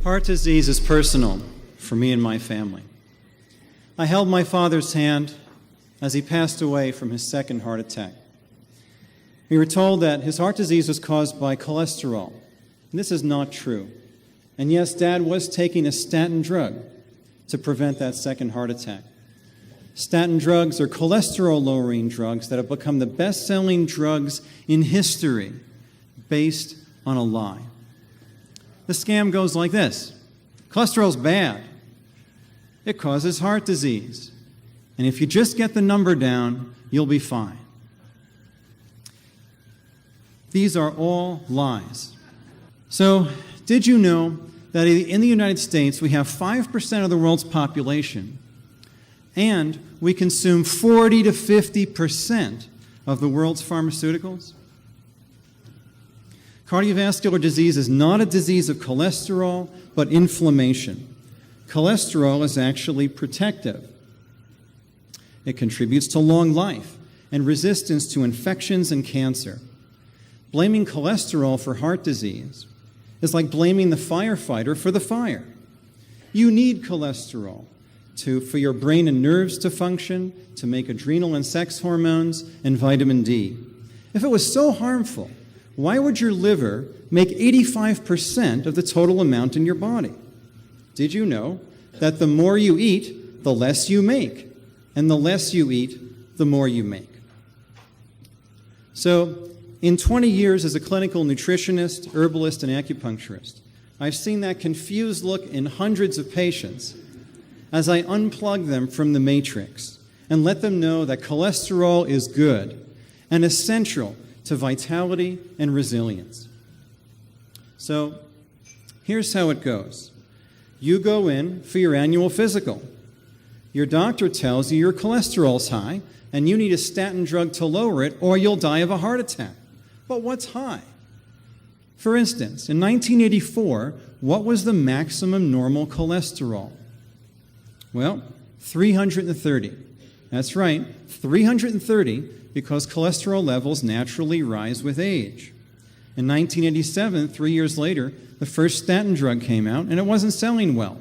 Heart disease is personal for me and my family. I held my father's hand as he passed away from his second heart attack. We were told that his heart disease was caused by cholesterol. And this is not true. And yes, Dad was taking a statin drug to prevent that second heart attack. Statin drugs are cholesterol-lowering drugs that have become the best-selling drugs in history based on a lie. The scam goes like this. Cholesterol's bad. It causes heart disease. And if you just get the number down, you'll be fine. These are all lies. So, did you know that in the United States we have 5% of the world's population and we consume 40 to 50% of the world's pharmaceuticals? Cardiovascular disease is not a disease of cholesterol, but inflammation. Cholesterol is actually protective. It contributes to long life and resistance to infections and cancer. Blaming cholesterol for heart disease is like blaming the firefighter for the fire. You need cholesterol for your brain and nerves to function, to make adrenal and sex hormones, and vitamin D. If it was so harmful, why would your liver make 85% of the total amount in your body? Did you know that the more you eat, the less you make, and the less you eat, the more you make? So, in 20 years as a clinical nutritionist, herbalist, and acupuncturist, I've seen that confused look in hundreds of patients as I unplug them from the matrix and let them know that cholesterol is good and essential to vitality and resilience. So, here's how it goes. You go in for your annual physical. Your doctor tells you your cholesterol's high and you need a statin drug to lower it or you'll die of a heart attack. But what's high? For instance, in 1984, what was the maximum normal cholesterol? Well, 330. That's right, 330, because cholesterol levels naturally rise with age. In 1987, 3 years later, the first statin drug came out, and it wasn't selling well.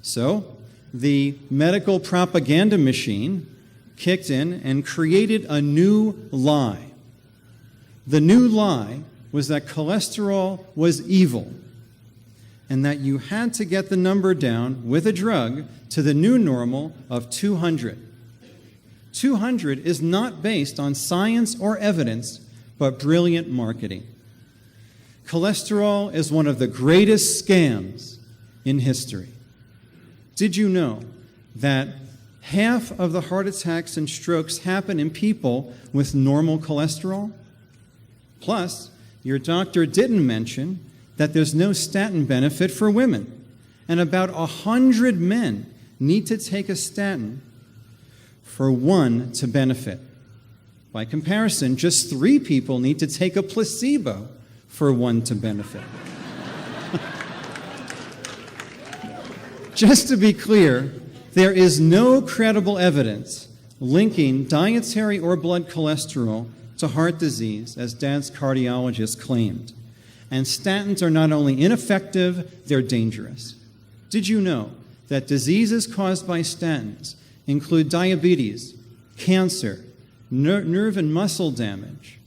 So the medical propaganda machine kicked in and created a new lie. The new lie was that cholesterol was evil and that you had to get the number down with a drug to the new normal of 200. 200 is not based on science or evidence, but brilliant marketing. Cholesterol is one of the greatest scams in history. Did you know that half of the heart attacks and strokes happen in people with normal cholesterol? Plus, your doctor didn't mention that there's no statin benefit for women, and about 100 men need to take a statin for one to benefit. By comparison, just 3 people need to take a placebo for one to benefit. Just to be clear, there is no credible evidence linking dietary or blood cholesterol to heart disease, as Dad's cardiologist claimed. And statins are not only ineffective, they're dangerous. Did you know that diseases caused by statins include diabetes, cancer, nerve and muscle damage,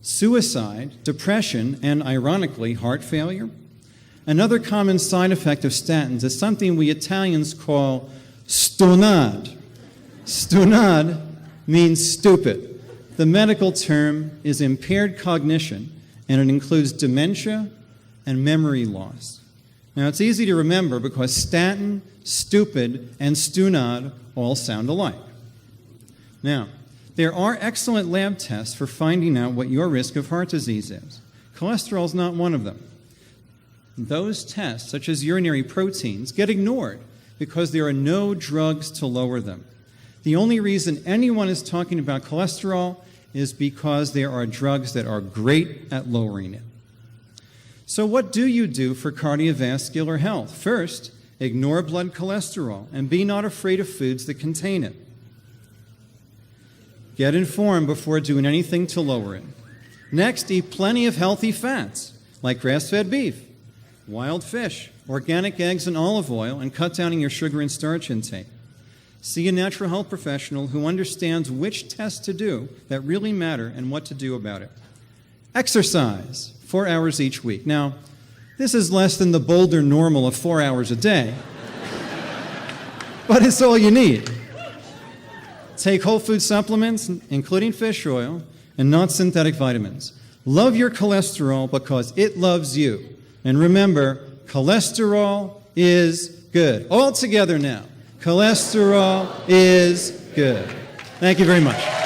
suicide, depression, and, ironically, heart failure? Another common side effect of statins is something we Italians call stonad. Stonad means stupid. The medical term is impaired cognition, and it includes dementia and memory loss. Now, it's easy to remember because statin, stupid, and stonad all sound alike. Now, there are excellent lab tests for finding out what your risk of heart disease is. Cholesterol is not one of them. Those tests, such as urinary proteins, get ignored because there are no drugs to lower them. The only reason anyone is talking about cholesterol is because there are drugs that are great at lowering it. So what do you do for cardiovascular health? First, ignore blood cholesterol and be not afraid of foods that contain it. Get informed before doing anything to lower it. Next, eat plenty of healthy fats, like grass-fed beef, wild fish, organic eggs and olive oil, and cut down on your sugar and starch intake. See a natural health professional who understands which tests to do that really matter and what to do about it. Exercise, 4 hours each week. Now, this is less than the Boulder normal of 4 hours a day, but it's all you need. Take whole food supplements, including fish oil, and not synthetic vitamins. Love your cholesterol because it loves you. And remember, cholesterol is good. All together now. Cholesterol is good. Thank you very much.